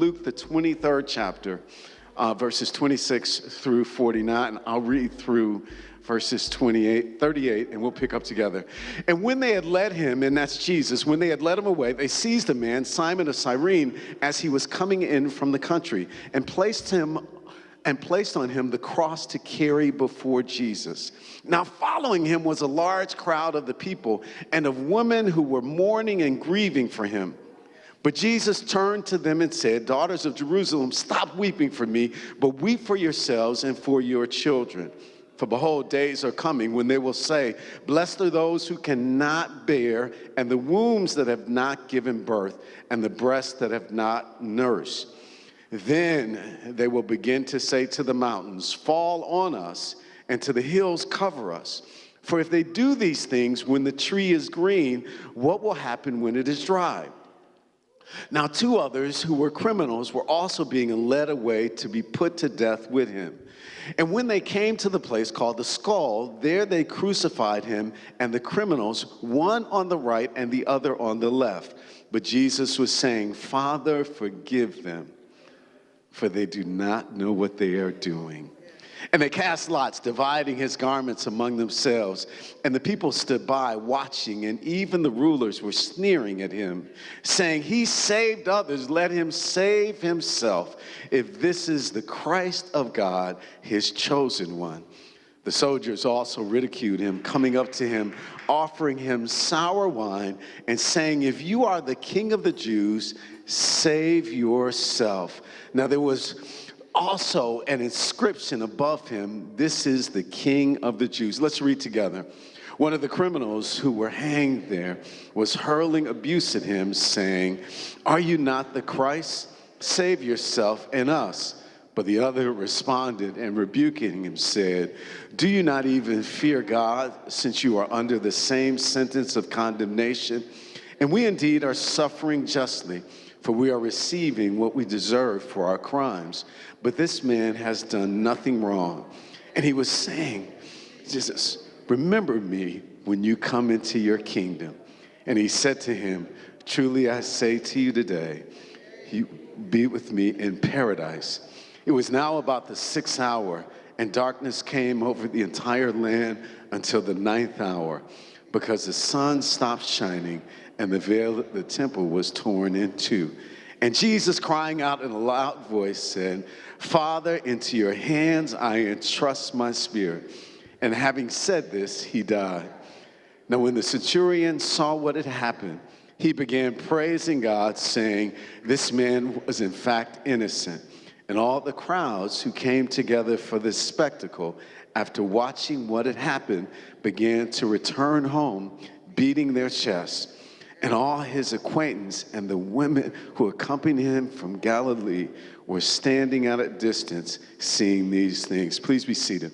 Luke, the 23rd chapter, verses 26 through 49. I'll read through verses 38, and we'll pick up together. And when they had led him, and that's Jesus, when they had led him away, they seized a man, Simon of Cyrene, as he was coming in from the country, and placed on him the cross to carry before Jesus. Now following him was a large crowd of the people and of women who were mourning and grieving for him. But Jesus turned to them and said, "Daughters of Jerusalem, stop weeping for me, but weep for yourselves and for your children. For behold, days are coming when they will say, blessed are those who cannot bear, and the wombs that have not given birth, and the breasts that have not nursed. Then they will begin to say to the mountains, fall on us, and to the hills cover us. For if they do these things when the tree is green, what will happen when it is dry?" Now 2 others who were criminals were also being led away to be put to death with him. And when they came to the place called the Skull, there they crucified him and the criminals, one on the right and the other on the left. But Jesus was saying, "Father, forgive them, for they do not know what they are doing." And they cast lots, dividing his garments among themselves. And the people stood by, watching, and even the rulers were sneering at him, saying, "He saved others, let him save himself, if this is the Christ of God, his chosen one." The soldiers also ridiculed him, coming up to him, offering him sour wine, and saying, "If you are the King of the Jews, save yourself." Now there was also an inscription above him, "This is the King of the Jews." Let's read together. One of the criminals who were hanged there was hurling abuse at him, saying, "Are you not the Christ? Save yourself and us." But the other responded and rebuking him said, "Do you not even fear God, since you are under the same sentence of condemnation? And we indeed are suffering justly, for we are receiving what we deserve for our crimes. But this man has done nothing wrong." And he was saying, "Jesus, remember me when you come into your kingdom." And he said to him, "Truly I say to you today, you be with me in paradise." It was now about the 6th hour, and darkness came over the entire land until the 9th hour, because the sun stopped shining, and the veil of the temple was torn in two. And Jesus, crying out in a loud voice, said, "Father, into your hands I entrust my spirit." And having said this, he died. Now when the centurion saw what had happened, he began praising God, saying, "This man was in fact innocent." And all the crowds who came together for this spectacle, after watching what had happened, began to return home, beating their chests. And all his acquaintance and the women who accompanied him from Galilee were standing at a distance, seeing these things. Please be seated.